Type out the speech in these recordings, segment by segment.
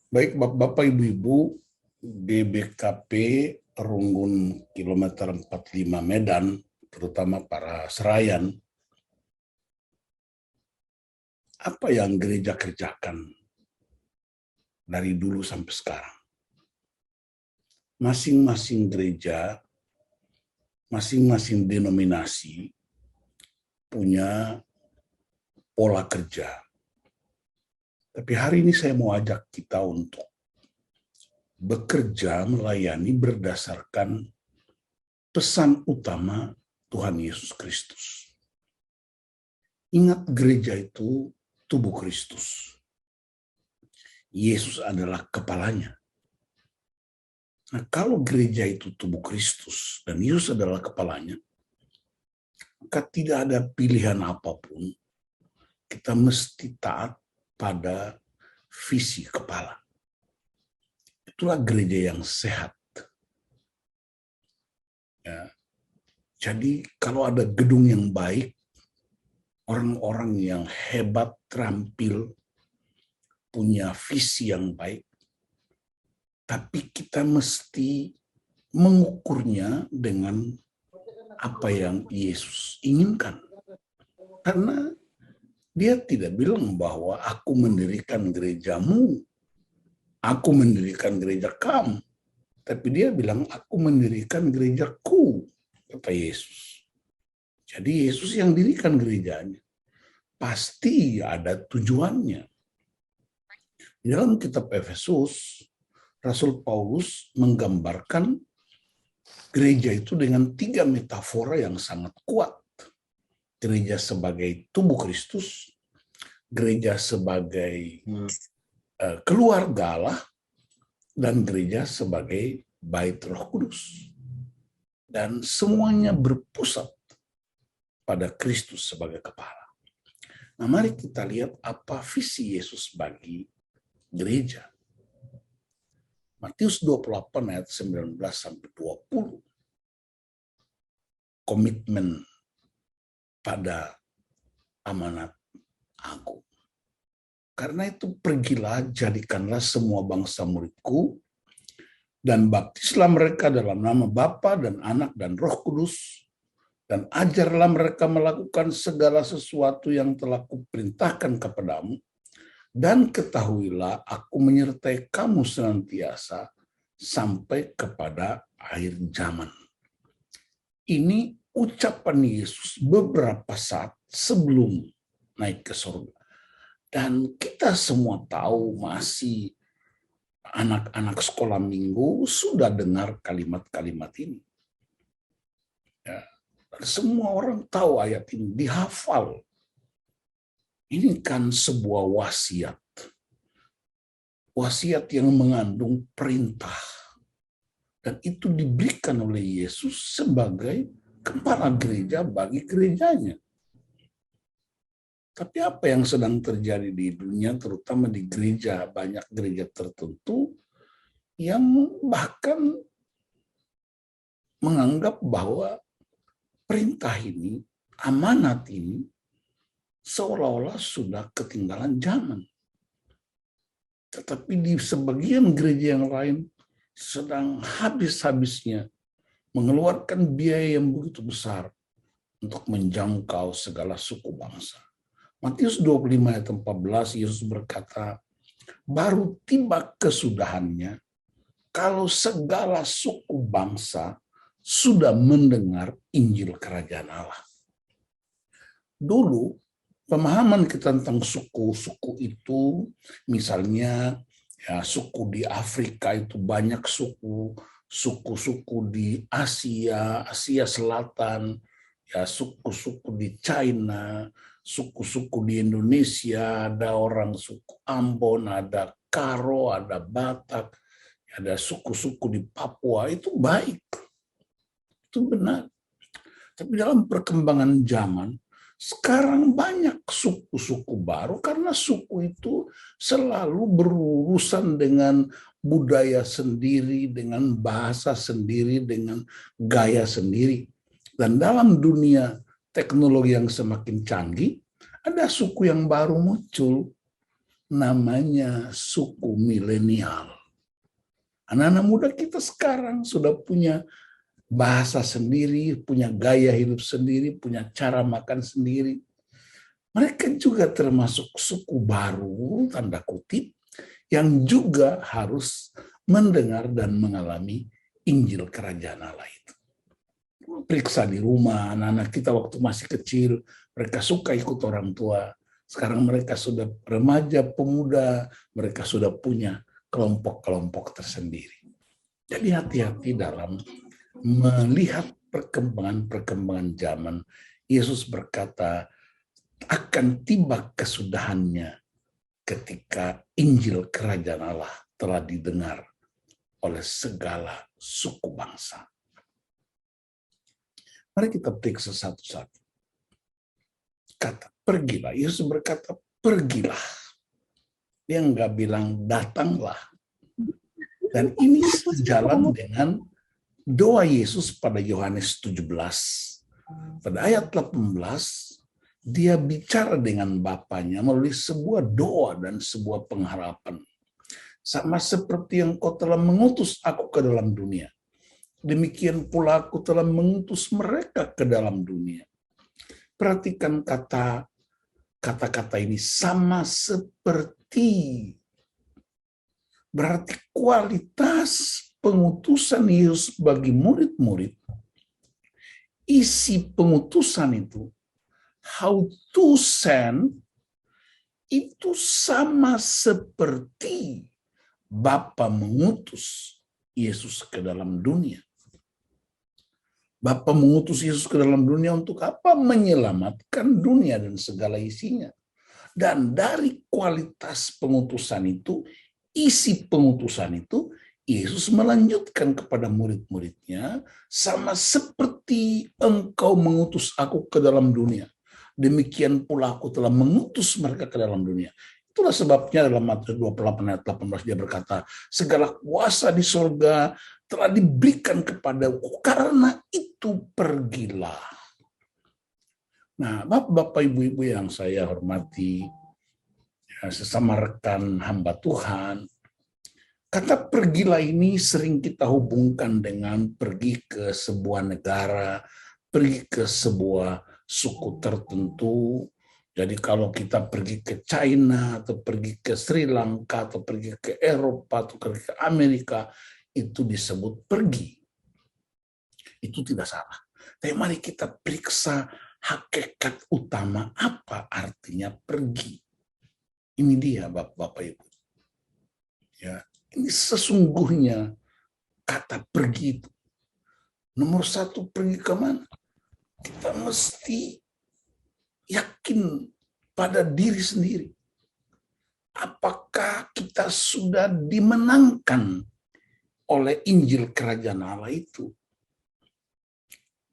Baik Bapak-Bapak, Ibu-Ibu, GBKP Runggun kilometer 45 Medan, terutama para serayan, apa yang gereja kerjakan dari dulu sampai sekarang? Masing-masing gereja, masing-masing denominasi punya pola kerja. Tapi hari ini saya mau ajak kita untuk bekerja melayani berdasarkan pesan utama Tuhan Yesus Kristus. Ingat, gereja itu tubuh Kristus. Yesus adalah kepalanya. Nah, kalau gereja itu tubuh Kristus dan Yesus adalah kepalanya, maka tidak ada pilihan apapun. Kita mesti taat pada visi kepala. Itulah gereja yang sehat. Ya. Jadi kalau ada gedung yang baik, orang-orang yang hebat, terampil, punya visi yang baik, tapi kita mesti mengukurnya dengan apa yang Yesus inginkan. Karena dia tidak bilang bahwa aku mendirikan gerejamu, aku mendirikan gereja kamu. Tapi dia bilang aku mendirikan gerejaku, kata Yesus. Jadi Yesus yang dirikan gerejanya. Pasti ada tujuannya. Di dalam kitab Efesus, Rasul Paulus menggambarkan gereja itu dengan 3 metafora yang sangat kuat. Gereja sebagai tubuh Kristus, gereja sebagai keluarga Allah, dan gereja sebagai bait Roh Kudus. Dan semuanya berpusat pada Kristus sebagai kepala. Nah, mari kita lihat apa visi Yesus bagi gereja. Matius 28 ayat 19-20. Komitmen pada amanat agung. Karena itu pergilah, jadikanlah semua bangsa muridku, dan baptislah mereka dalam nama Bapa dan Anak dan Roh Kudus, dan ajarlah mereka melakukan segala sesuatu yang telah kuperintahkan kepadamu, dan ketahuilah aku menyertai kamu senantiasa sampai kepada akhir zaman. Ini ucapan Yesus beberapa saat sebelum naik ke surga. Dan kita semua tahu, masih anak-anak sekolah minggu sudah dengar kalimat-kalimat ini. Ya, semua orang tahu ayat ini, dihafal. Ini kan sebuah wasiat. Wasiat yang mengandung perintah. Dan itu diberikan oleh Yesus sebagai kepala gereja bagi gerejanya. Tapi apa yang sedang terjadi di dunia, terutama di gereja, banyak gereja tertentu yang bahkan menganggap bahwa perintah ini, amanat ini, seolah-olah sudah ketinggalan zaman. Tetapi di sebagian gereja yang lain sedang habis-habisnya mengeluarkan biaya yang begitu besar untuk menjangkau segala suku bangsa. Matius 25 ayat 14, Yesus berkata, baru tiba kesudahannya kalau segala suku bangsa sudah mendengar Injil Kerajaan Allah. Dulu, pemahaman kita tentang suku-suku itu, misalnya ya, suku di Afrika itu banyak suku, suku-suku di Asia, Asia Selatan, ya suku-suku di China, suku-suku di Indonesia, ada orang suku Ambon, ada Karo, ada Batak, ada suku-suku di Papua, itu baik. Itu benar. Tapi dalam perkembangan zaman, sekarang banyak suku-suku baru karena suku itu selalu berurusan dengan budaya sendiri, dengan bahasa sendiri, dengan gaya sendiri. Dan dalam dunia teknologi yang semakin canggih, ada suku yang baru muncul. namanya suku milenial. Anak-anak muda kita sekarang sudah punya bahasa sendiri, punya gaya hidup sendiri, punya cara makan sendiri. Mereka juga termasuk suku baru, tanda kutip, yang juga harus mendengar dan mengalami Injil Kerajaan Allah itu. Periksa di rumah, anak-anak kita waktu masih kecil, mereka suka ikut orang tua. Sekarang mereka sudah remaja, pemuda, mereka sudah punya kelompok-kelompok tersendiri. Jadi hati-hati dalam melihat perkembangan-perkembangan zaman. Yesus berkata, akan tiba kesudahannya ketika Injil Kerajaan Allah telah didengar oleh segala suku bangsa. Mari kita periksa satu-satu. Kata pergilah, Yesus berkata pergilah. Dia nggak bilang datanglah. Dan ini sejalan dengan doa Yesus pada Yohanes 17. Pada ayat 18, dia bicara dengan Bapanya melalui sebuah doa dan sebuah pengharapan. Sama seperti yang kau telah mengutus aku ke dalam dunia, demikian pula aku telah mengutus mereka ke dalam dunia. Perhatikan kata-kata ini, sama seperti. Berarti kualitas pengutusan Yesus bagi murid-murid, isi pengutusan itu, how to send, itu sama seperti Bapa mengutus Yesus ke dalam dunia. Bapa mengutus Yesus ke dalam dunia untuk apa? Menyelamatkan dunia dan segala isinya. Dan dari kualitas pengutusan itu, isi pengutusan itu, Yesus melanjutkan kepada murid-muridnya, sama seperti engkau mengutus aku ke dalam dunia, demikian pula aku telah mengutus mereka ke dalam dunia. Itulah sebabnya dalam Matius 28 ayat 18 dia berkata, segala kuasa di surga telah diberikan kepadaku, karena itu pergilah. Nah, Bapak, Ibu-ibu yang saya hormati, sesama rekan hamba Tuhan, kata pergilah ini sering kita hubungkan dengan pergi ke sebuah negara, pergi ke sebuah suku tertentu. Jadi kalau kita pergi ke China, atau pergi ke Sri Lanka, atau pergi ke Eropa, atau pergi ke Amerika, itu disebut pergi. Itu tidak salah. Tapi mari kita periksa hakikat utama, apa artinya pergi. Ini dia Bapak Ibu. Ya, ini sesungguhnya kata pergi itu. Nomor satu, pergi kemana? Kita mesti yakin pada diri sendiri. Apakah kita sudah dimenangkan oleh Injil Kerajaan Allah itu?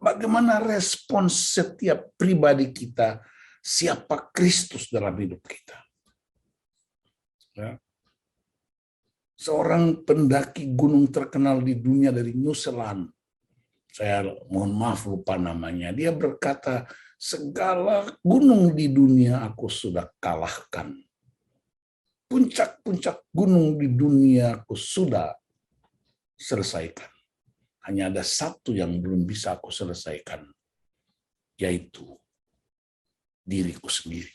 Bagaimana respons setiap pribadi kita, siapa Kristus dalam hidup kita? Ya. Seorang pendaki gunung terkenal di dunia dari New Zealand, saya mohon maaf lupa namanya, dia berkata, segala gunung di dunia aku sudah kalahkan. Puncak-puncak gunung di dunia aku sudah selesaikan. Hanya ada satu yang belum bisa aku selesaikan, yaitu diriku sendiri.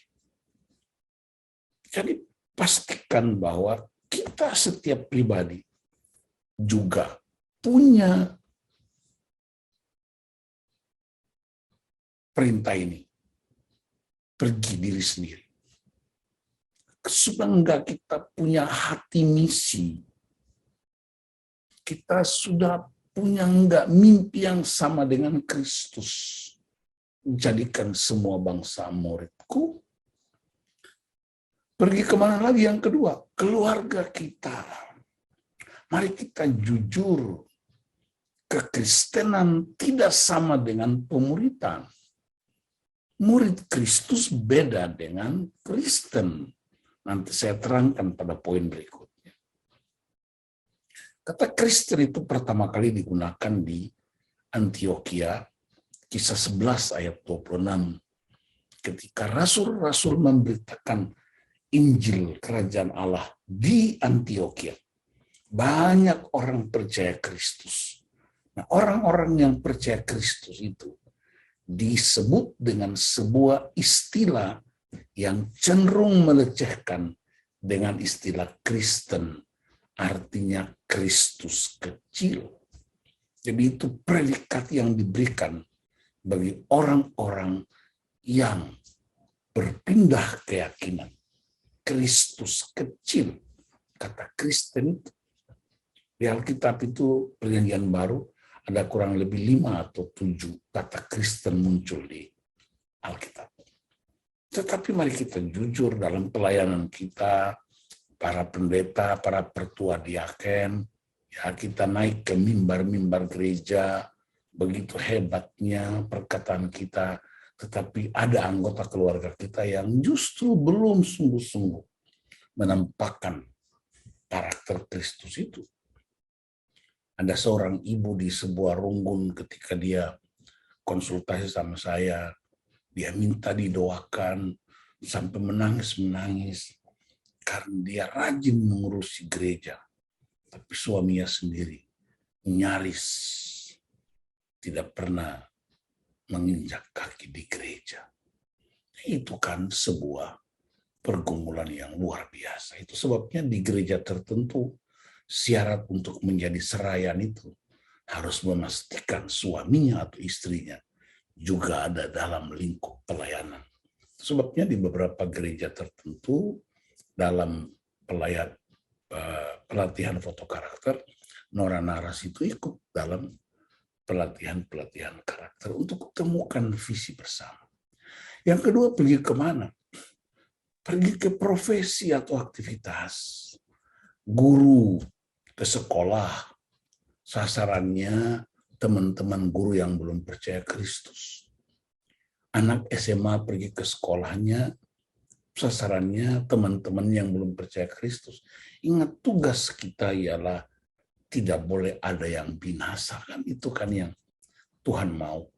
Jadi pastikan bahwa kita setiap pribadi juga punya perintah ini, pergi diri sendiri. Sebangga kita punya hati misi, kita sudah punya enggak mimpi yang sama dengan Kristus, jadikan semua bangsa muridku. Pergi kemana lagi? Yang kedua, keluarga kita. Mari kita jujur, kekristenan tidak sama dengan pemuritan. Murid Kristus beda dengan Kristen. Nanti saya terangkan pada poin berikutnya. Kata Kristen itu pertama kali digunakan di Antioquia, kisah 11 ayat 26. Ketika rasul-rasul memberitakan Injil Kerajaan Allah di Antioquia. Banyak orang percaya Kristus. Nah, orang-orang yang percaya Kristus itu disebut dengan sebuah istilah yang cenderung melecehkan dengan istilah Kristen, artinya Kristus kecil. Jadi itu predikat yang diberikan bagi orang-orang yang berpindah keyakinan. Kristus kecil, kata Kristen itu. Di Alkitab itu Perjanjian Baru ada kurang lebih 5 atau 7 kata Kristen muncul di Alkitab. Tetapi mari kita jujur dalam pelayanan kita, para pendeta, para pertua diaken, ya kita naik ke mimbar-mimbar gereja, begitu hebatnya perkataan kita, tetapi ada anggota keluarga kita yang justru belum sungguh-sungguh menampakkan karakter Kristus itu. Ada seorang ibu di sebuah runggun ketika dia konsultasi sama saya, dia minta didoakan sampai menangis-menangis karena dia rajin mengurusi gereja. Tapi suaminya sendiri nyaris tidak pernah menginjak kaki di gereja. Itu kan sebuah pergumulan yang luar biasa. Itu sebabnya di gereja tertentu syarat untuk menjadi serayan itu harus memastikan suaminya atau istrinya juga ada dalam lingkup pelayanan. Sebabnya di beberapa gereja tertentu dalam pelatihan foto karakter, Nora Naras itu ikut dalam pelatihan karakter untuk temukan visi bersama. Yang kedua, pergi kemana? Pergi ke profesi atau aktivitas. Guru ke sekolah, sasarannya teman-teman guru yang belum percaya Kristus. Anak SMA pergi ke sekolahnya, sasarannya teman-teman yang belum percaya Kristus. Ingat, tugas kita ialah tidak boleh ada yang binasa, kan itu kan yang Tuhan mau.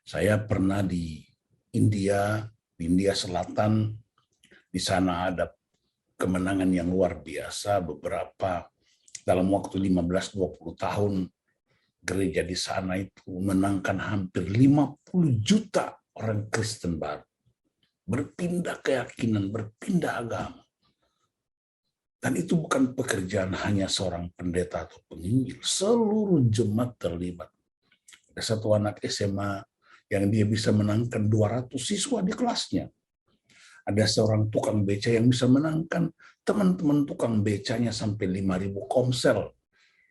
Saya pernah di India Selatan, di sana ada kemenangan yang luar biasa. Beberapa dalam waktu 15-20 tahun gereja di sana itu menangkan hampir 50 juta orang Kristen baru. Berpindah keyakinan, berpindah agama. Dan itu bukan pekerjaan hanya seorang pendeta atau penginjil. Seluruh jemaat terlibat. Ada satu anak SMA yang dia bisa menangkan 200 siswa di kelasnya. Ada seorang tukang beca yang bisa menangkan teman-teman tukang becanya sampai 5.000 komsel.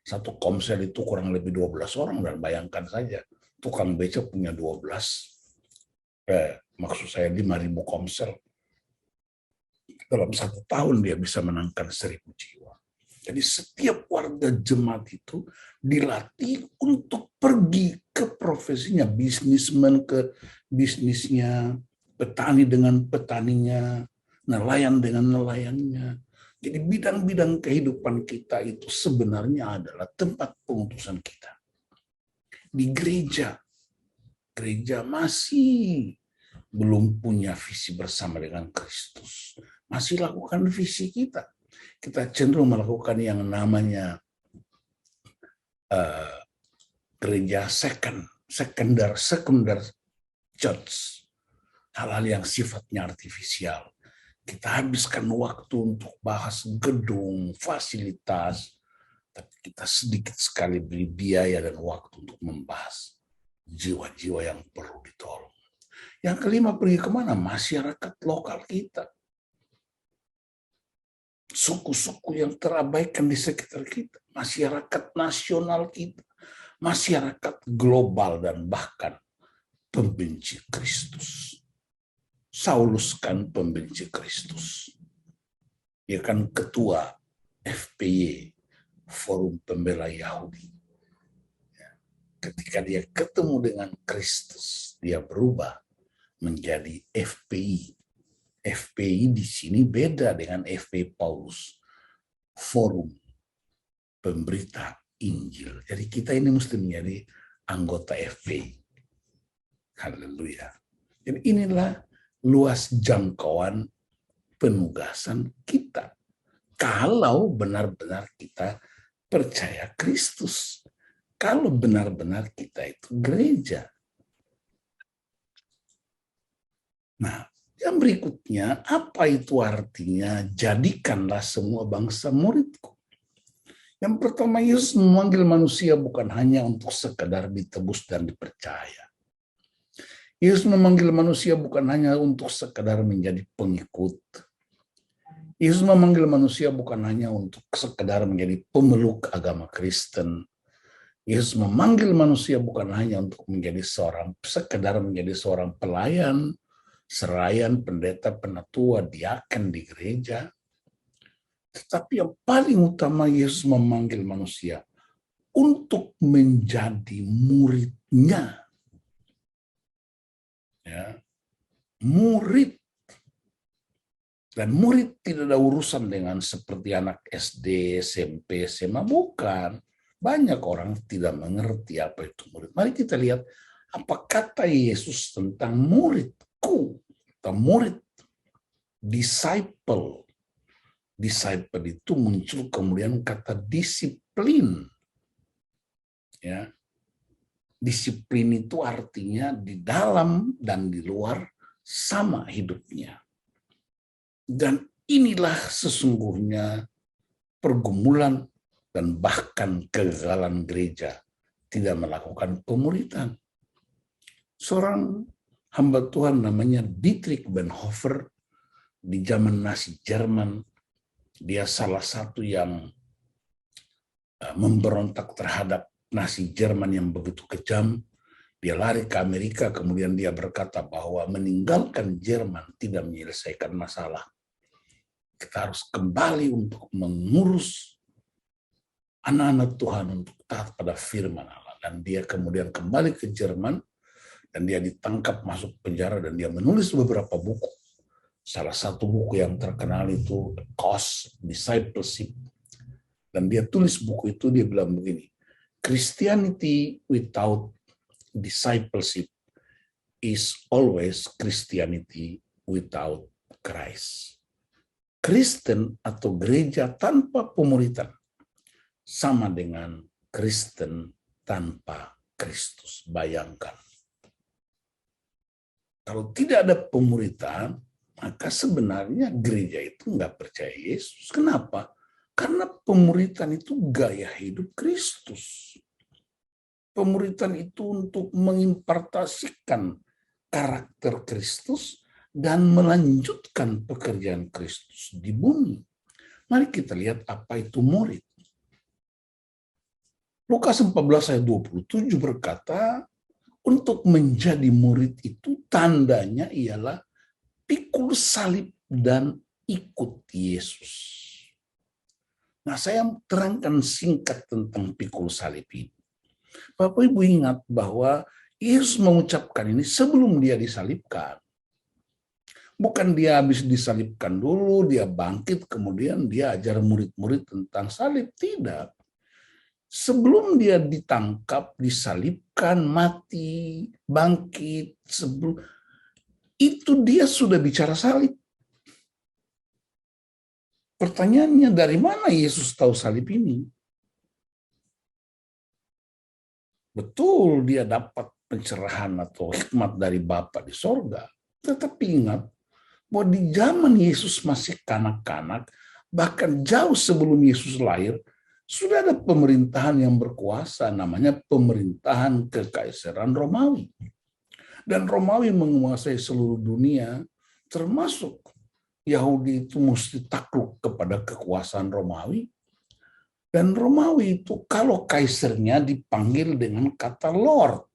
Satu komsel itu kurang lebih 12 orang, dan bayangkan saja tukang beca punya 5.000 komsel. Dalam 1 tahun dia bisa menangkan 1.000 jiwa. Jadi setiap warga jemaat itu dilatih untuk pergi ke profesinya, bisnismen ke bisnisnya, petani dengan petaninya, nelayan dengan nelayannya. Jadi bidang-bidang kehidupan kita itu sebenarnya adalah tempat pengutusan kita. Di gereja masih belum punya visi bersama dengan Kristus. Masih lakukan visi kita. Kita cenderung melakukan yang namanya gereja sekunder church. Hal-hal yang sifatnya artifisial. Kita habiskan waktu untuk bahas gedung, fasilitas, tapi kita sedikit sekali beri biaya dan waktu untuk membahas jiwa-jiwa yang perlu ditolong. Yang kelima, pergi kemana? Masyarakat lokal kita. Suku-suku yang terabaikan di sekitar kita. Masyarakat nasional kita. Masyarakat global dan bahkan pembenci Kristus. Saulus kan pembenci Kristus. Dia kan ketua FPY, Forum Pembela Yahudi. Ketika dia ketemu dengan Kristus, dia berubah menjadi FPI. FPI di sini beda dengan FPI Paulus, Forum Pemberita Injil. Jadi kita ini mesti menjadi anggota FPI. Haleluya. Jadi inilah luas jangkauan penugasan kita. Kalau benar-benar kita percaya Kristus. Kalau benar-benar kita itu gereja. Nah, yang berikutnya, apa itu artinya jadikanlah semua bangsa muridku? Yang pertama, Yesus memanggil manusia bukan hanya untuk sekedar ditebus dan dipercaya. Yesus memanggil manusia bukan hanya untuk sekedar menjadi pengikut. Yesus memanggil manusia bukan hanya untuk sekedar menjadi pemeluk agama Kristen. Yesus memanggil manusia bukan hanya untuk sekedar menjadi seorang pelayan, serayan, pendeta, penatua, diaken di gereja. Tetapi yang paling utama, Yesus memanggil manusia untuk menjadi muridnya. Ya, murid. Dan murid tidak ada urusan dengan seperti anak SD, SMP, SMA. Bukan. Banyak orang tidak mengerti apa itu murid. Mari kita lihat apa kata Yesus tentang muridku. Atau murid. Disciple. Disciple itu muncul kemudian kata disiplin. Ya. Disiplin itu artinya di dalam dan di luar sama hidupnya. Dan inilah sesungguhnya pergumulan dan bahkan kegagalan gereja tidak melakukan pemuridan. Seorang hamba Tuhan namanya Dietrich Bonhoeffer di zaman Nazi Jerman, dia salah satu yang memberontak terhadap Nazi Jerman yang begitu kejam. Dia lari ke Amerika, kemudian dia berkata bahwa meninggalkan Jerman tidak menyelesaikan masalah. Kita harus kembali untuk mengurus anak-anak Tuhan untuk taat pada firman Allah. Dan dia kemudian kembali ke Jerman, dan dia ditangkap masuk penjara, dan dia menulis beberapa buku. Salah satu buku yang terkenal itu Cost, Discipleship. Dan dia tulis buku itu, dia bilang begini, Christianity without discipleship is always Christianity without Christ. Kristen atau gereja tanpa pemuridan sama dengan Kristen tanpa Kristus. Bayangkan. Kalau tidak ada pemuridan, maka sebenarnya gereja itu nggak percaya Yesus. Kenapa? Karena pemuridan itu gaya hidup Kristus. Pemuridan itu untuk mengimpartasikan karakter Kristus dan melanjutkan pekerjaan Kristus di bumi. Mari kita lihat apa itu murid. Lukas 14 ayat 27 berkata, untuk menjadi murid itu tandanya ialah pikul salib dan ikut Yesus. Nah, saya terangkan singkat tentang pikul salib ini. Bapak Ibu ingat bahwa Yesus mengucapkan ini sebelum dia disalibkan. Bukan dia habis disalibkan dulu, dia bangkit, kemudian dia ajar murid-murid tentang salib. Tidak. Sebelum dia ditangkap, disalibkan, mati, bangkit, itu dia sudah bicara salib. Pertanyaannya, dari mana Yesus tahu salib ini? Betul, dia dapat pencerahan atau hikmat dari Bapa di sorga. Tetapi ingat, bahwa di zaman Yesus masih kanak-kanak, bahkan jauh sebelum Yesus lahir, sudah ada pemerintahan yang berkuasa, namanya pemerintahan Kekaisaran Romawi. Dan Romawi menguasai seluruh dunia, termasuk Yahudi itu mesti takluk kepada kekuasaan Romawi. Dan Romawi itu kalau kaisarnya dipanggil dengan kata Lord.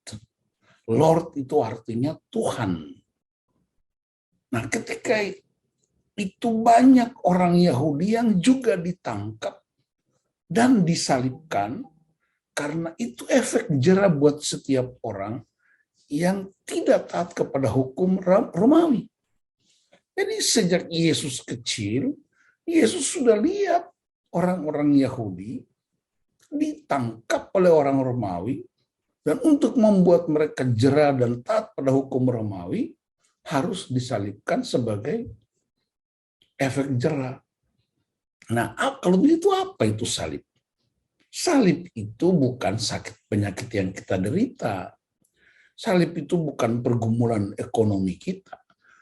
Lord itu artinya Tuhan. Nah, ketika itu banyak orang Yahudi yang juga ditangkap dan disalibkan, karena itu efek jera buat setiap orang yang tidak taat kepada hukum Romawi. Jadi sejak Yesus kecil, Yesus sudah lihat orang-orang Yahudi ditangkap oleh orang Romawi, dan untuk membuat mereka jera dan taat pada hukum Romawi, harus disalibkan sebagai efek jera. Nah, kalau begitu apa itu salib? Salib itu bukan sakit penyakit yang kita derita. Salib itu bukan pergumulan ekonomi kita.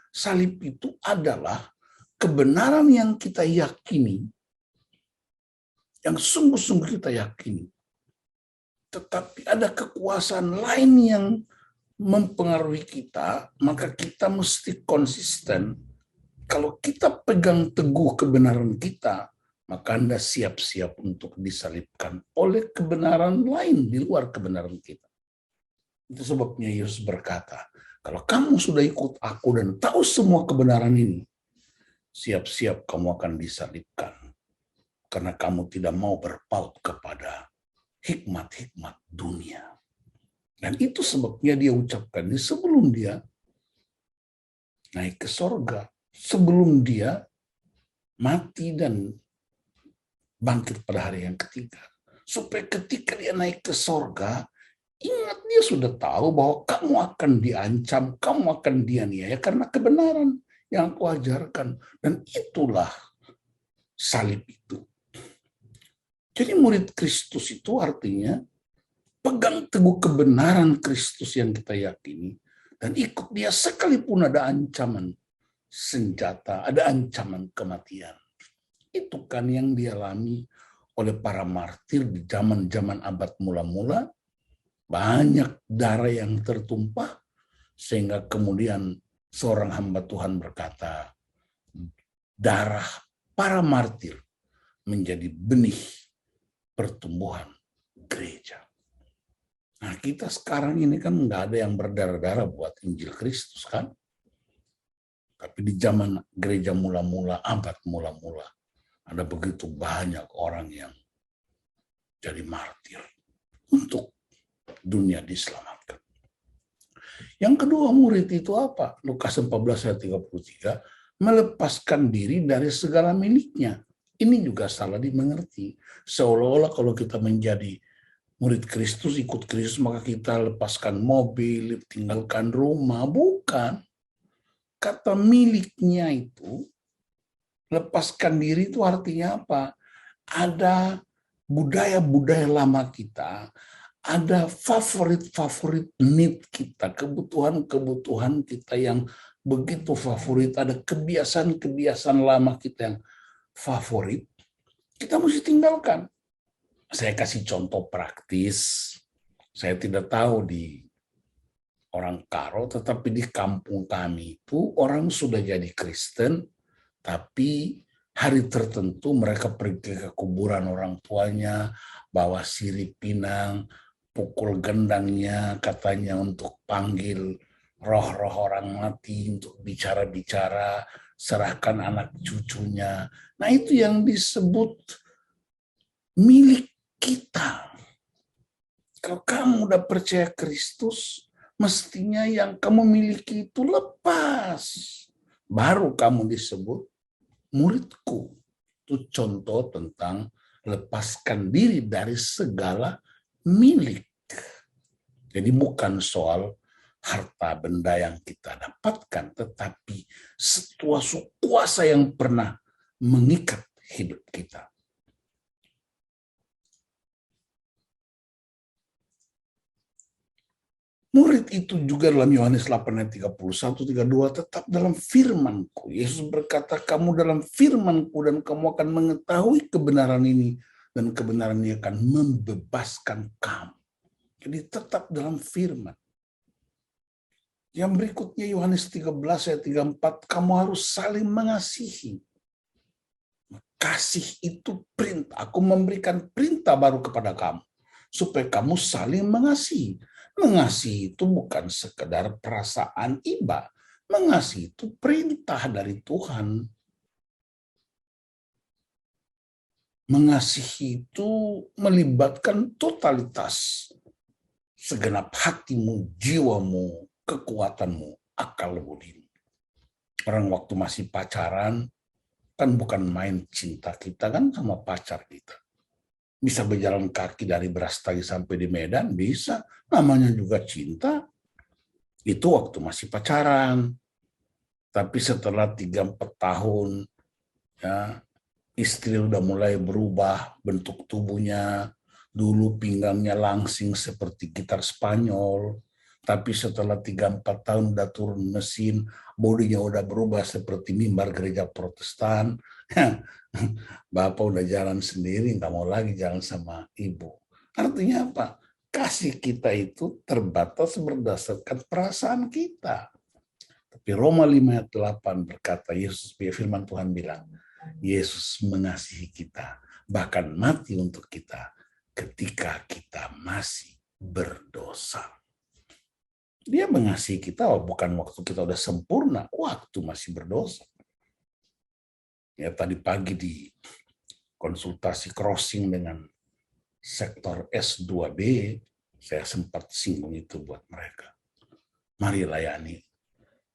Salib itu adalah kebenaran yang kita yakini, yang sungguh-sungguh kita yakini. Tetapi ada kekuasaan lain yang mempengaruhi kita, maka kita mesti konsisten. Kalau kita pegang teguh kebenaran kita, maka Anda siap-siap untuk disalibkan oleh kebenaran lain di luar kebenaran kita. Itu sebabnya Yesus berkata, kalau kamu sudah ikut aku dan tahu semua kebenaran ini, siap-siap kamu akan disalibkan. Karena kamu tidak mau berpaut kepada hikmat-hikmat dunia. Dan itu sebabnya dia ucapkan sebelum dia naik ke sorga, sebelum dia mati dan bangkit pada hari yang ketiga. Supaya ketika dia naik ke sorga, ingat dia sudah tahu bahwa kamu akan diancam, kamu akan dianiaya karena kebenaran yang aku ajarkan. Dan itulah salib itu. Jadi murid Kristus itu artinya pegang teguh kebenaran Kristus yang kita yakini dan ikut dia sekalipun ada ancaman senjata, ada ancaman kematian. Itu kan yang dialami oleh para martir di zaman-zaman abad mula-mula. Banyak darah yang tertumpah, sehingga kemudian seorang hamba Tuhan berkata, darah para martir menjadi benih pertumbuhan gereja. Nah, kita sekarang ini kan nggak ada yang berdarah-darah buat Injil Kristus kan? Tapi di zaman gereja mula-mula, abad mula-mula, ada begitu banyak orang yang jadi martir untuk dunia diselamatkan. Yang kedua, murid itu apa? Lukas 14 ayat 33, melepaskan diri dari segala miliknya. Ini juga salah dimengerti. Seolah-olah kalau kita menjadi murid Kristus, ikut Kristus, maka kita lepaskan mobil, tinggalkan rumah. Bukan. Kata miliknya itu, lepaskan diri itu artinya apa? Ada budaya-budaya lama kita, ada favorit-favorit need kita, kebutuhan-kebutuhan kita yang begitu favorit, ada kebiasaan-kebiasaan lama kita yang favorit, kita mesti tinggalkan. Saya kasih contoh praktis, saya tidak tahu di orang Karo, tetapi di kampung kami itu orang sudah jadi Kristen, tapi hari tertentu mereka pergi ke kuburan orang tuanya, bawa sirip pinang, pukul gendangnya katanya untuk panggil roh-roh orang mati, untuk bicara-bicara, serahkan anak cucunya. Nah, itu yang disebut milik kita. Kalau kamu udah percaya Kristus, mestinya yang kamu miliki itu lepas. Baru kamu disebut muridku. Itu contoh tentang lepaskan diri dari segala milik. Jadi bukan soal harta benda yang kita dapatkan, tetapi situasi kuasa yang pernah mengikat hidup kita. Murid itu juga dalam Yohanes 8 ayat 31-32 tetap dalam firman-Ku. Yesus berkata, kamu dalam firman-Ku dan kamu akan mengetahui kebenaran ini dan kebenaran ini akan membebaskan kamu. Jadi tetap dalam firman. Yang berikutnya Yohanes 13 ayat 34, kamu harus saling mengasihi. Kasih itu perintah. Aku memberikan perintah baru kepada kamu supaya kamu saling mengasihi. Mengasihi itu bukan sekedar perasaan iba. Mengasihi itu perintah dari Tuhan. Mengasihi itu melibatkan totalitas. Segenap hatimu, jiwamu, kekuatanmu, akal budimu. Orang waktu masih pacaran, kan bukan main cinta kita kan sama pacar kita. Bisa berjalan kaki dari Brastagi sampai di Medan, bisa. Namanya juga cinta. Itu waktu masih pacaran. Tapi setelah 3-4 tahun, Ya, istri udah mulai berubah bentuk tubuhnya. Dulu pinggangnya langsing seperti gitar Spanyol, tapi setelah 3-4 tahun udah turun mesin, bodinya udah berubah seperti mimbar gereja Protestan. Bapak udah jalan sendiri, nggak mau lagi jalan sama ibu. Artinya apa? Kasih kita itu terbatas berdasarkan perasaan kita. Tapi Roma 5 ayat 8 berkata, Yesus, firman Tuhan bilang, Yesus mengasihi kita, bahkan mati untuk kita ketika kita masih berdosa. Dia mengasihi kita bukan waktu kita udah sempurna, waktu masih berdosa. Ya, tadi pagi di konsultasi crossing dengan sektor S2B, saya sempat singgung itu buat mereka. Mari layani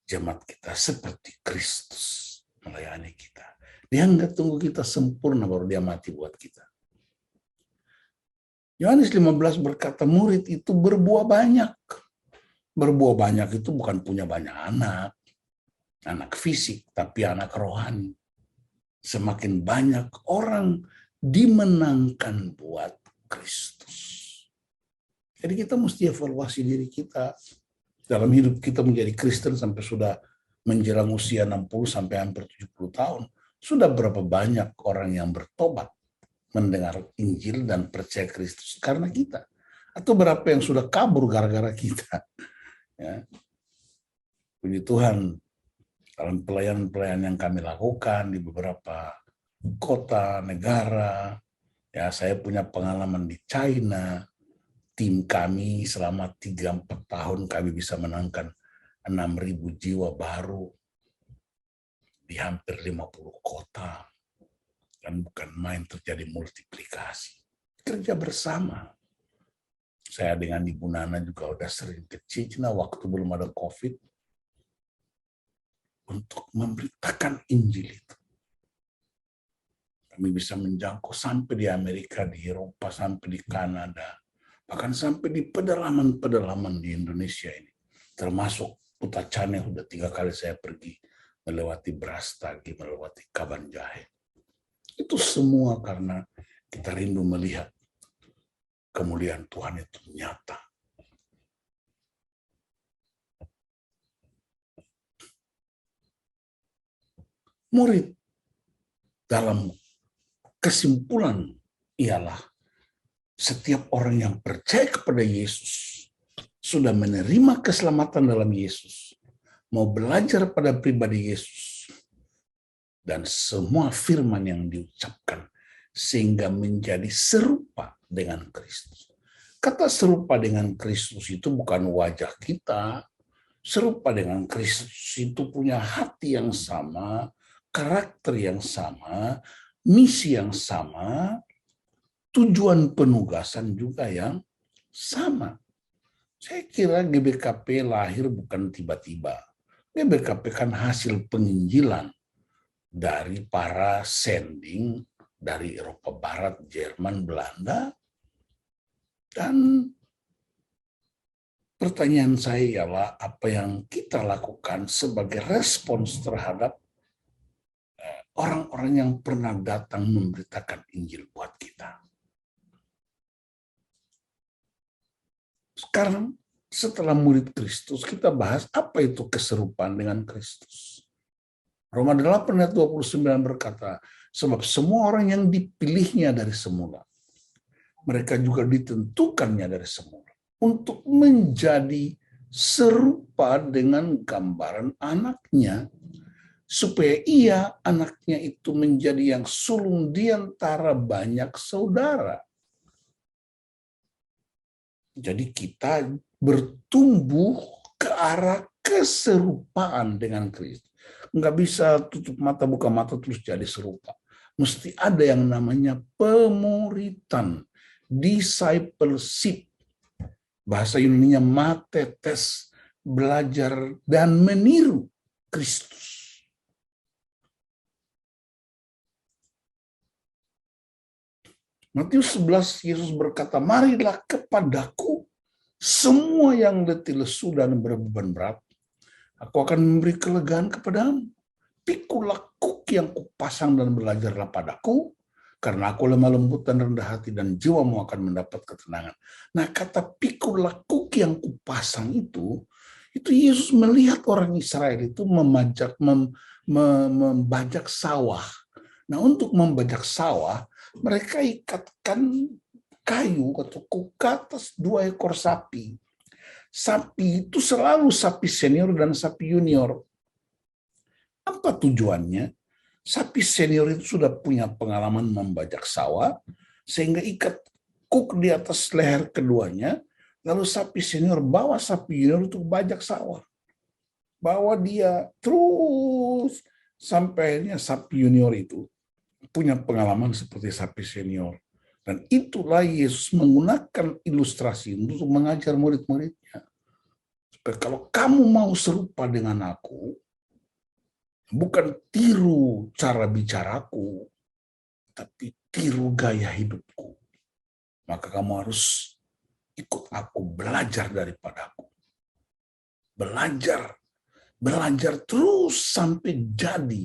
jemaat kita seperti Kristus melayani kita. Dia nggak tunggu kita sempurna baru dia mati buat kita. Yohanes 15 berkata, murid itu berbuah banyak. Berbuah banyak itu bukan punya banyak anak fisik, tapi anak rohani. Semakin banyak orang dimenangkan buat Kristus. Jadi kita mesti evaluasi diri kita. Dalam hidup kita menjadi Kristen sampai sudah menjelang usia 60 sampai hampir 70 tahun. Sudah berapa banyak orang yang bertobat mendengar Injil dan percaya Kristus karena kita, atau berapa yang sudah kabur gara-gara kita. Ya. Puji Tuhan, dalam pelayanan-pelayanan yang kami lakukan di beberapa kota, negara, ya saya punya pengalaman di China, tim kami selama 3-4 tahun kami bisa menangkan 6.000 jiwa baru di hampir 50 kota. Dan bukan main, terjadi multiplikasi. Kerja bersama. Saya dengan Ibu Nana juga udah sering ke Cina waktu belum ada COVID untuk memberitakan Injil itu. Kami bisa menjangkau sampai di Amerika, di Eropa, sampai di Kanada, bahkan sampai di pedalaman-pedalaman di Indonesia ini. Termasuk Putacane, udah 3 kali saya pergi melewati Brastagi, melewati Kabanjahe. Itu semua karena kita rindu melihat kemuliaan Tuhan itu nyata. Murid dalam kesimpulan ialah setiap orang yang percaya kepada Yesus, sudah menerima keselamatan dalam Yesus, mau belajar pada pribadi Yesus, dan semua firman yang diucapkan sehingga menjadi serupa dengan Kristus. Kata serupa dengan Kristus itu bukan wajah kita. Serupa dengan Kristus itu punya hati yang sama, karakter yang sama, misi yang sama, tujuan penugasan juga yang sama. Saya kira GBKP lahir bukan tiba-tiba. GBKP kan hasil penginjilan dari para sending dari Eropa Barat, Jerman, Belanda. Dan pertanyaan saya ialah apa yang kita lakukan sebagai respons terhadap orang-orang yang pernah datang memberitakan Injil buat kita. Sekarang setelah murid Kristus, kita bahas apa itu keserupaan dengan Kristus. Roma 8 ayat 29 berkata, sebab semua orang yang dipilihnya dari semula, mereka juga ditentukannya dari semula untuk menjadi serupa dengan gambaran anaknya, supaya ia, anaknya itu menjadi yang sulung di antara banyak saudara. Jadi kita bertumbuh ke arah keserupaan dengan Kristus. Nggak bisa tutup mata, buka mata terus jadi serupa. Mesti ada yang namanya pemuritan, discipleship. Bahasa Yunaninya matetes, belajar dan meniru Kristus. Matius 11, Yesus berkata, marilah kepadaku semua yang letih lesu dan berbeban berat, aku akan memberi kelegaan kepadamu. pikulah kuk yang kupasang dan belajarlah padaku, karena aku lemah lembut dan rendah hati, dan jiwamu akan mendapat ketenangan. Nah, kata pikulah kuk yang kupasang itu Yesus melihat orang Israel itu membajak sawah. Nah, untuk membajak sawah, mereka ikatkan kayu atau kuk ke atas 2 ekor sapi. Sapi itu selalu sapi senior dan sapi junior. Apa tujuannya? Sapi senior itu sudah punya pengalaman membajak sawah, sehingga ikat kuk di atas leher keduanya, lalu sapi senior bawa sapi junior untuk bajak sawah. Bawa dia terus sampai akhirnya sapi junior itu punya pengalaman seperti sapi senior. Dan itulah Yesus menggunakan ilustrasi untuk mengajar murid-muridnya. Supaya kalau kamu mau serupa dengan aku, bukan tiru cara bicaraku, tapi tiru gaya hidupku. Maka kamu harus ikut aku, belajar daripadaku. Belajar terus sampai jadi.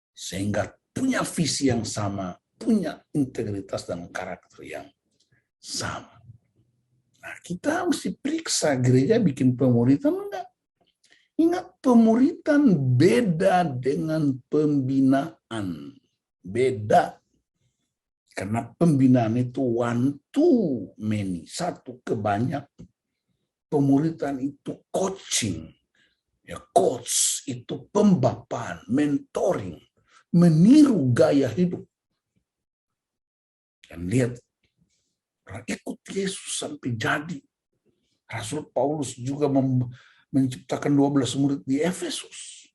Sehingga punya visi yang sama, punya integritas dan karakter yang sama. Nah, kita mesti periksa gereja bikin pemuritan enggak? Ingat, pemuritan beda dengan pembinaan. Beda. Karena pembinaan itu one to many, satu ke banyak. Pemuritan itu coaching. Ya, coach itu pembapaan, mentoring, meniru gaya hidup. Dan lihat, ikut Yesus sampai jadi. Rasul Paulus juga menciptakan 12 murid di Efesus.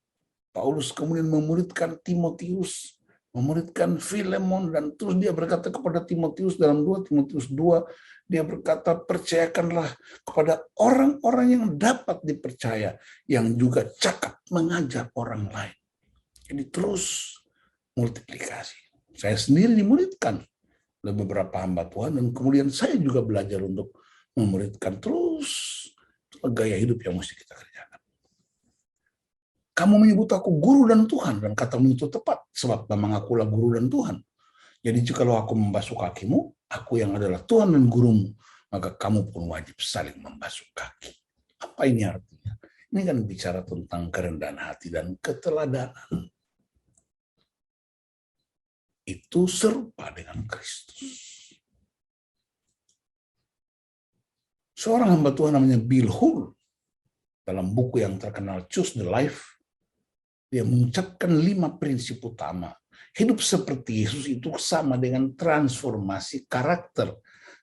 Paulus kemudian memuridkan Timotius, memuridkan Filemon, dan terus dia berkata kepada Timotius dalam 2 Timotius 2, dia berkata, percayakanlah kepada orang-orang yang dapat dipercaya, yang juga cakap mengajar orang lain. Jadi terus multiplikasi. Saya sendiri dimuridkan oleh beberapa hamba Tuhan, dan kemudian saya juga belajar untuk memuridkan terus gaya hidup yang mesti kita kerjakan. Kamu menyebut aku guru dan Tuhan, dan katamu itu tepat, sebab memang akulah guru dan Tuhan. Jadi jikalau aku membasuh kakimu, aku yang adalah Tuhan dan gurumu, maka kamu pun wajib saling membasuh kaki. Apa ini artinya? Ini kan bicara tentang kerendahan hati dan keteladanan. Itu serupa dengan Kristus. Seorang hamba Tuhan namanya Bill Hull, dalam buku yang terkenal Choose the Life, dia mengucapkan 5 prinsip utama. Hidup seperti Yesus itu sama dengan transformasi karakter.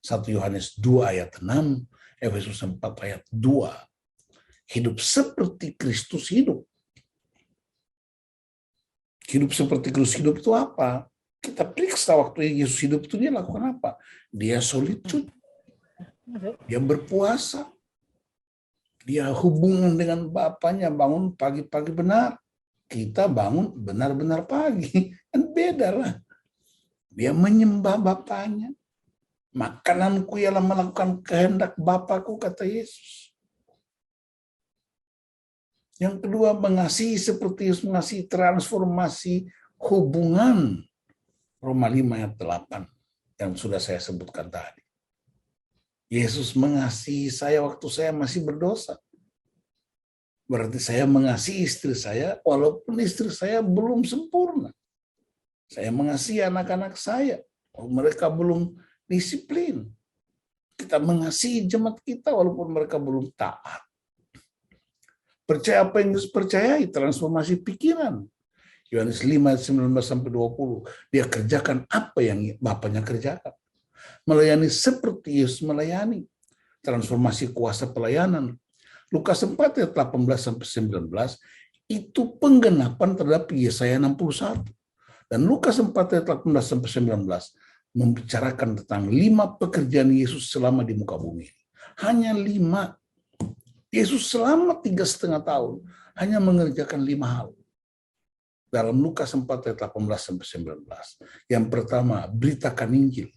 1 Yohanes 2 ayat 6, Efesus 4 ayat 2. Hidup seperti Kristus hidup. Hidup seperti Kristus hidup itu apa? Kita periksa waktu Yesus hidup itu dia lakukan apa? Dia solitude. Dia berpuasa. Dia hubungan dengan Bapaknya, bangun pagi-pagi benar. Kita bangun benar-benar pagi. Kan beda lah. Dia menyembah Bapaknya. Makananku ialah melakukan kehendak Bapakku, kata Yesus. Yang kedua, mengasihi seperti Yesus mengasihi, transformasi hubungan. Roma 5 ayat 8 yang sudah saya sebutkan tadi. Yesus mengasihi saya waktu saya masih berdosa. Berarti saya mengasihi istri saya walaupun istri saya belum sempurna. Saya mengasihi anak-anak saya walaupun mereka belum disiplin. Kita mengasihi jemaat kita walaupun mereka belum taat. Percaya apa yang Yesus percayai, transformasi pikiran. Yohanes 5, 19-20. Dia kerjakan apa yang Bapaknya kerjakan. Melayani seperti Yesus melayani. Transformasi kuasa pelayanan. Lukas 4 ayat 18-19 itu penggenapan terhadap Yesaya 61. Dan Lukas 4 ayat 18-19 membicarakan tentang 5 pekerjaan Yesus selama di muka bumi. Hanya 5. Yesus selama 3,5 tahun hanya mengerjakan 5 hal. Dalam Lukas 4 ayat 18-19. Yang pertama, beritakan Injil.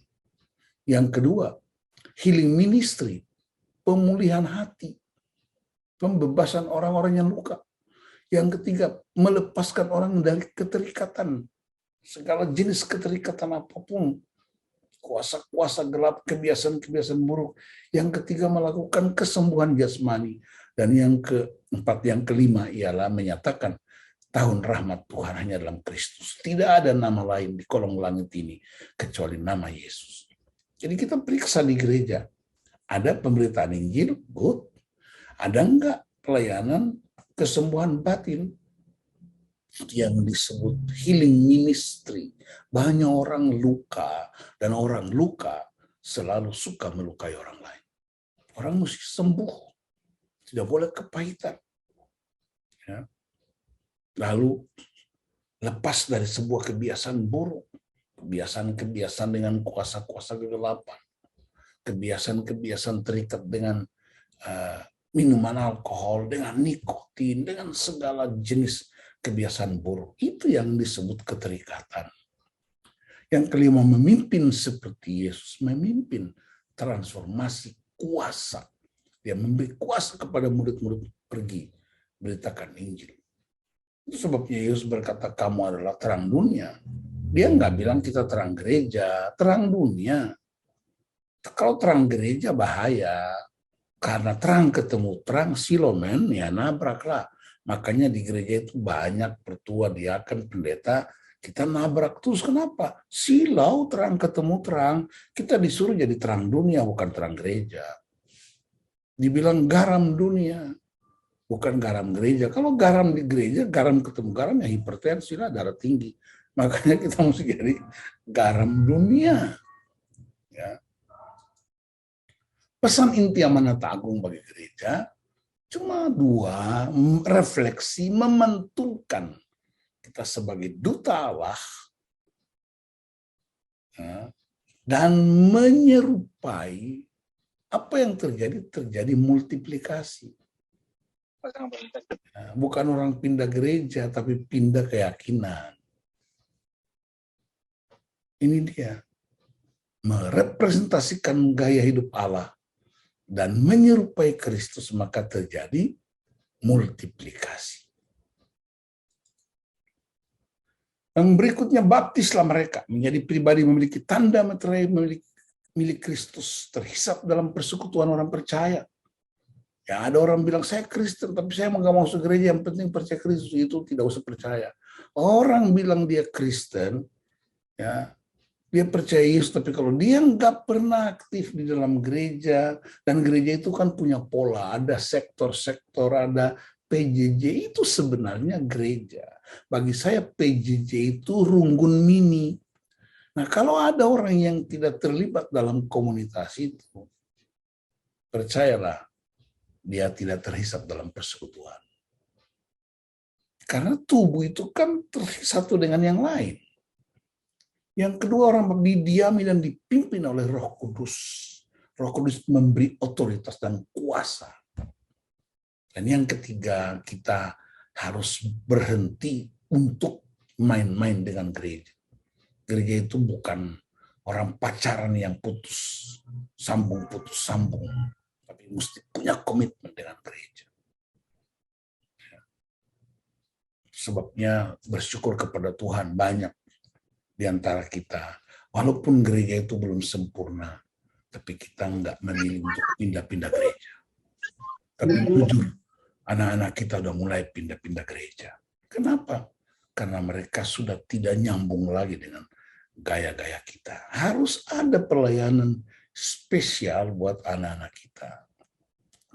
Yang kedua, healing ministry, pemulihan hati, pembebasan orang-orang yang luka. Yang ketiga, melepaskan orang dari keterikatan. Segala jenis keterikatan apapun. Kuasa-kuasa gelap, kebiasaan-kebiasaan buruk. Yang ketiga, melakukan kesembuhan jasmani. Dan yang keempat, yang kelima ialah menyatakan tahun rahmat Tuhan hanya dalam Kristus. Tidak ada nama lain di kolong langit ini kecuali nama Yesus. Jadi kita periksa di gereja. Ada pemberitaan Injil, good. Ada enggak pelayanan kesembuhan batin yang disebut healing ministry? Banyak orang luka, dan orang luka selalu suka melukai orang lain. Orang mesti sembuh, tidak boleh kepahitan. Ya. Lalu lepas dari sebuah kebiasaan buruk, kebiasaan-kebiasaan dengan kuasa-kuasa kegelapan, kebiasaan-kebiasaan terikat dengan minuman alkohol, dengan nikotin, dengan segala jenis kebiasaan buruk. Itu yang disebut keterikatan. Yang kelima, memimpin seperti Yesus, memimpin transformasi kuasa. Dia memberi kuasa kepada murid-murid, pergi beritakan Injil. Itu sebabnya Yesus berkata, kamu adalah terang dunia. Dia nggak bilang kita terang gereja, terang dunia. Kalau terang gereja bahaya, karena terang ketemu terang, silomen, ya nabraklah. Makanya di gereja itu banyak pertua, diaken, pendeta, kita nabrak terus. Kenapa? Silau, terang ketemu terang. Kita disuruh jadi terang dunia, bukan terang gereja. Dibilang garam dunia, bukan garam gereja. Kalau garam di gereja, garam ketemu garam, ya hipertensi lah, darah tinggi. Makanya kita mesti jadi garam dunia. Ya. Pesan inti amanat agung bagi gereja cuma dua, refleksi, memantulkan kita sebagai duta Allah, ya, dan menyerupai apa yang terjadi multiplikasi. Bukan orang pindah gereja, tapi pindah keyakinan. Ini dia, merepresentasikan gaya hidup Allah dan menyerupai Kristus, maka terjadi multiplikasi. Yang berikutnya, baptislah mereka menjadi pribadi memiliki tanda materai milik Kristus, terhisap dalam persekutuan orang percaya. Ya, ada orang bilang, saya Kristen, tapi saya nggak mau masuk gereja, yang penting percaya Kristus, itu tidak usah percaya. Orang bilang dia Kristen, ya, dia percaya Yesus, tapi kalau dia nggak pernah aktif di dalam gereja, dan gereja itu kan punya pola, ada sektor-sektor, ada PJJ, itu sebenarnya gereja. Bagi saya PJJ itu runggun mini. Nah, kalau ada orang yang tidak terlibat dalam komunitas itu, percayalah, dia tidak terhisap dalam persekutuan. Karena tubuh itu kan satu dengan yang lain. Yang kedua, orang didiami dan dipimpin oleh Roh Kudus. Roh Kudus memberi otoritas dan kuasa. Dan yang ketiga, kita harus berhenti untuk main-main dengan gereja. Gereja itu bukan orang pacaran yang putus sambung, tapi mesti punya komitmen dengan gereja. Sebabnya bersyukur kepada Tuhan, banyak di antara kita, walaupun gereja itu belum sempurna, tapi kita nggak memilih untuk pindah-pindah gereja. Tapi jujur, anak-anak kita udah mulai pindah-pindah gereja. Kenapa? Karena mereka sudah tidak nyambung lagi dengan gaya-gaya kita. Harus ada pelayanan spesial buat anak-anak kita.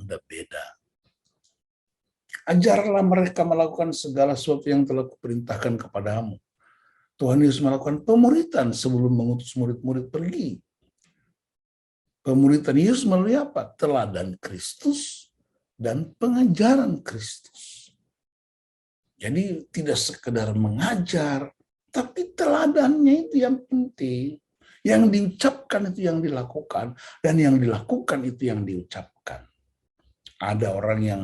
Udah beda. Ajarlah mereka melakukan segala sesuatu yang telah kuperintahkan kepadamu. Tuhan Yesus melakukan pemuritan sebelum mengutus murid-murid pergi. Pemuritan Yesus melalui apa? Teladan Kristus dan pengajaran Kristus. Jadi tidak sekedar mengajar, tapi teladannya itu yang penting. Yang diucapkan itu yang dilakukan, dan yang dilakukan itu yang diucapkan. Ada orang yang,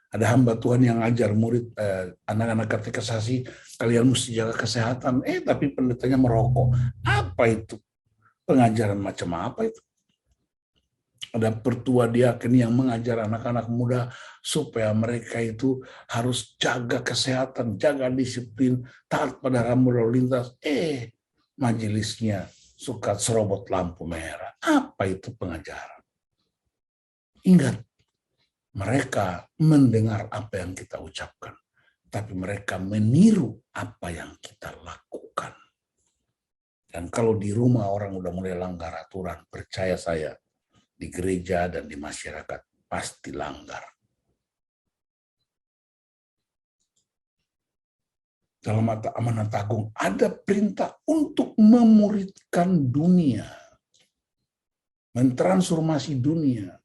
ada hamba Tuhan yang ajar murid, anak-anak katekisasi, kalian mesti jaga kesehatan. Tapi pendetanya merokok. Apa itu? Pengajaran macam apa itu? Ada pertua diaken yang mengajar anak-anak muda supaya mereka itu harus jaga kesehatan, jaga disiplin, taat pada rambu lalu lintas. Majelisnya suka serobot lampu merah. Apa itu pengajaran? Ingat, mereka mendengar apa yang kita ucapkan, tapi mereka meniru apa yang kita lakukan. Dan kalau di rumah orang udah mulai langgar aturan, percaya saya, di gereja dan di masyarakat pasti langgar. Dalam amanat agung ada perintah untuk memuridkan dunia, mentransformasi dunia,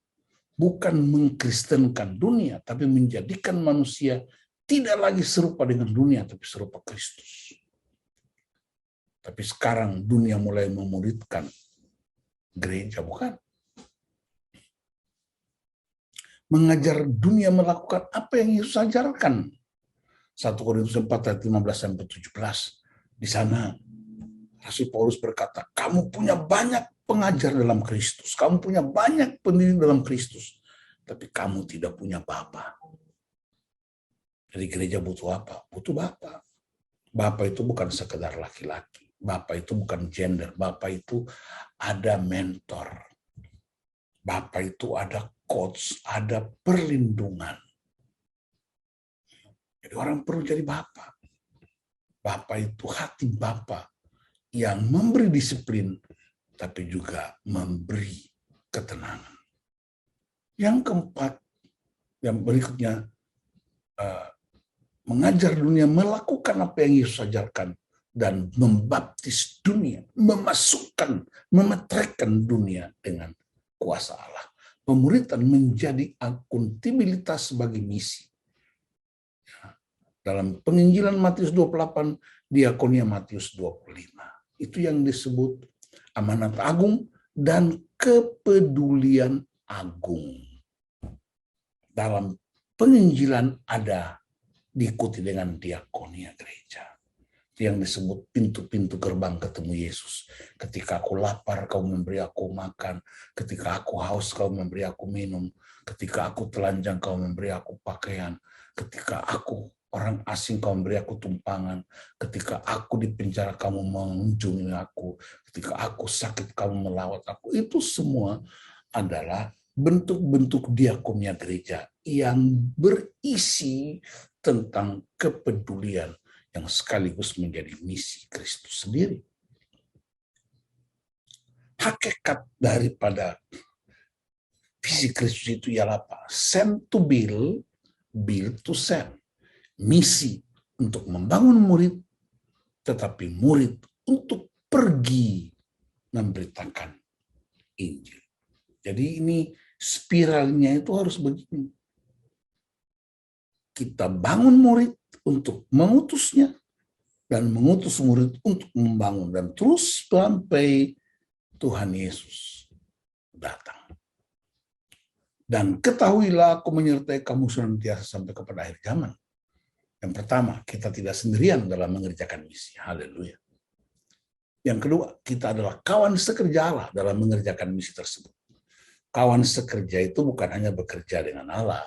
bukan mengkristenkan dunia, tapi menjadikan manusia tidak lagi serupa dengan dunia, tapi serupa Kristus. Tapi sekarang dunia mulai memuridkan gereja, bukan? Mengajar dunia melakukan apa yang Yesus ajarkan. 1 Korintus 4 ayat 15-17. Di sana Rasul Paulus berkata, kamu punya banyak pengajar dalam Kristus, kamu punya banyak pendidik dalam Kristus, tapi kamu tidak punya Bapa. Jadi gereja butuh apa? Butuh Bapa. Bapa itu bukan sekedar laki-laki. Bapa itu bukan gender. Bapa itu ada mentor. Bapa itu ada coach, ada perlindungan. Jadi orang perlu jadi Bapa. Bapa itu hati Bapa yang memberi disiplin, tapi juga memberi ketenangan. Yang keempat, yang berikutnya, mengajar dunia melakukan apa yang Yesus ajarkan dan membaptis dunia, memasukkan, memetraikan dunia dengan kuasa Allah. Pemuridan menjadi akuntabilitas sebagai misi. Dalam penginjilan Matius 28, diakonia Matius 25. Itu yang disebut amanat agung dan kepedulian agung. Dalam penginjilan ada diikuti dengan diakonia gereja. Yang disebut pintu-pintu gerbang ketemu Yesus. Ketika aku lapar, kau memberi aku makan. Ketika aku haus, kau memberi aku minum. Ketika aku telanjang, kau memberi aku pakaian. Ketika aku orang asing, kau memberi aku tumpangan. Ketika aku di penjara, kamu mengunjungi aku. Ketika aku sakit, kamu melawat aku. Itu semua adalah bentuk-bentuk diakonia gereja yang berisi tentang kepedulian yang sekaligus menjadi misi Kristus sendiri. Hakikat daripada visi Kristus itu ialah apa? Send to build, build to send. Misi untuk membangun murid, tetapi murid untuk pergi memberitakan Injil. Jadi ini spiralnya itu harus begini. Kita bangun murid untuk mengutusnya, dan mengutus murid untuk membangun, dan terus sampai Tuhan Yesus datang. Dan ketahuilah aku menyertai kamu senantiasa sampai kepada akhir zaman. Yang pertama, kita tidak sendirian dalam mengerjakan misi. Haleluya. Yang kedua, kita adalah kawan sekerja Allah dalam mengerjakan misi tersebut. Kawan sekerja itu bukan hanya bekerja dengan Allah.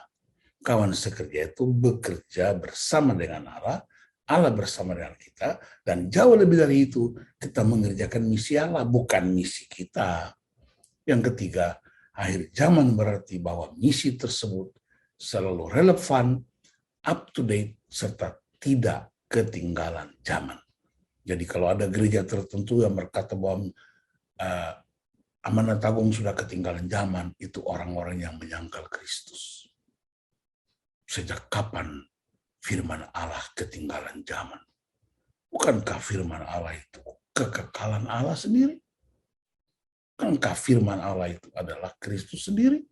Kawan sekerja itu bekerja bersama dengan Allah, Allah bersama dengan kita, dan jauh lebih dari itu, kita mengerjakan misi Allah, bukan misi kita. Yang ketiga, akhir zaman berarti bahwa misi tersebut selalu relevan, up to date, serta tidak ketinggalan zaman. Jadi kalau ada gereja tertentu yang berkata bahwa amanat agung sudah ketinggalan zaman, itu orang-orang yang menyangkal Kristus. Sejak kapan firman Allah ketinggalan zaman? Bukankah firman Allah itu kekekalan Allah sendiri? Bukankah firman Allah itu adalah Kristus sendiri?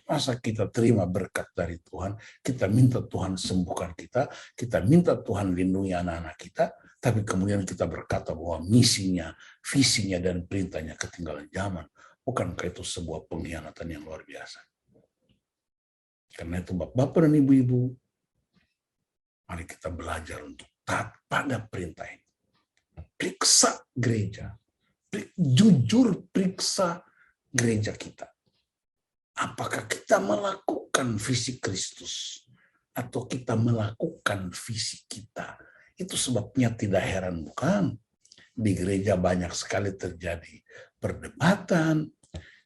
Masa kita terima berkat dari Tuhan, kita minta Tuhan sembuhkan kita, kita minta Tuhan lindungi anak-anak kita, tapi kemudian kita berkata bahwa misinya, visinya, dan perintahnya ketinggalan zaman. Bukankah itu sebuah pengkhianatan yang luar biasa? Karena itu Bapak dan Ibu-ibu, mari kita belajar untuk taat pada perintah ini. Periksa gereja, jujur periksa gereja kita? Apakah kita melakukan visi Kristus atau kita melakukan visi kita? Itu sebabnya tidak heran bukan? Di gereja banyak sekali terjadi perdebatan,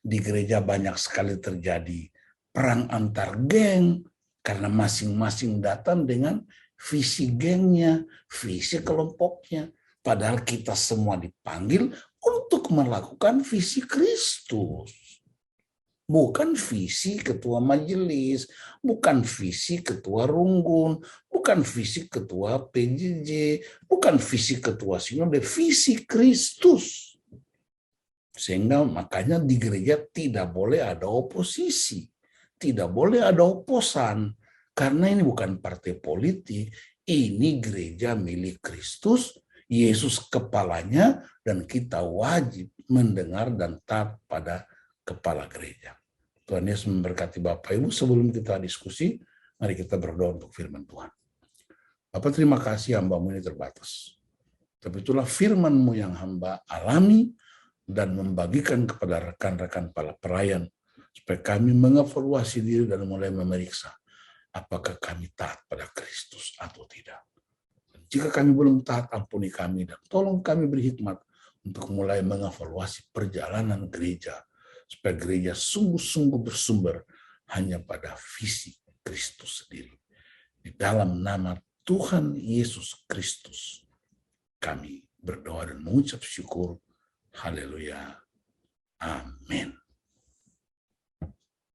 di gereja banyak sekali terjadi perang antar geng, karena masing-masing datang dengan visi gengnya, visi kelompoknya. Padahal kita semua dipanggil untuk melakukan visi Kristus. Bukan visi ketua majelis, bukan visi ketua runggun, bukan visi ketua PJJ, bukan visi ketua sinode, visi Kristus. Sehingga makanya di gereja tidak boleh ada oposisi, tidak boleh ada oposan, karena ini bukan partai politik, ini gereja milik Kristus, Yesus kepalanya, dan kita wajib mendengar dan taat pada kepala gereja. Tuhan Yesus memberkati Bapak Ibu. Sebelum kita diskusi, mari kita berdoa untuk firman Tuhan. Bapak, terima kasih, hamba-Mu ini terbatas. Tapi itulah firman-Mu yang hamba alami dan membagikan kepada rekan-rekan para pelayan, supaya kami mengevaluasi diri dan mulai memeriksa apakah kami taat pada Kristus atau tidak. Dan jika kami belum taat, ampuni kami dan tolong kami berhikmat untuk mulai mengevaluasi perjalanan gereja, supaya gereja sungguh-sungguh bersumber hanya pada visi Kristus sendiri. Di dalam nama Tuhan Yesus Kristus, kami berdoa dan mengucap syukur. Haleluya. Amin.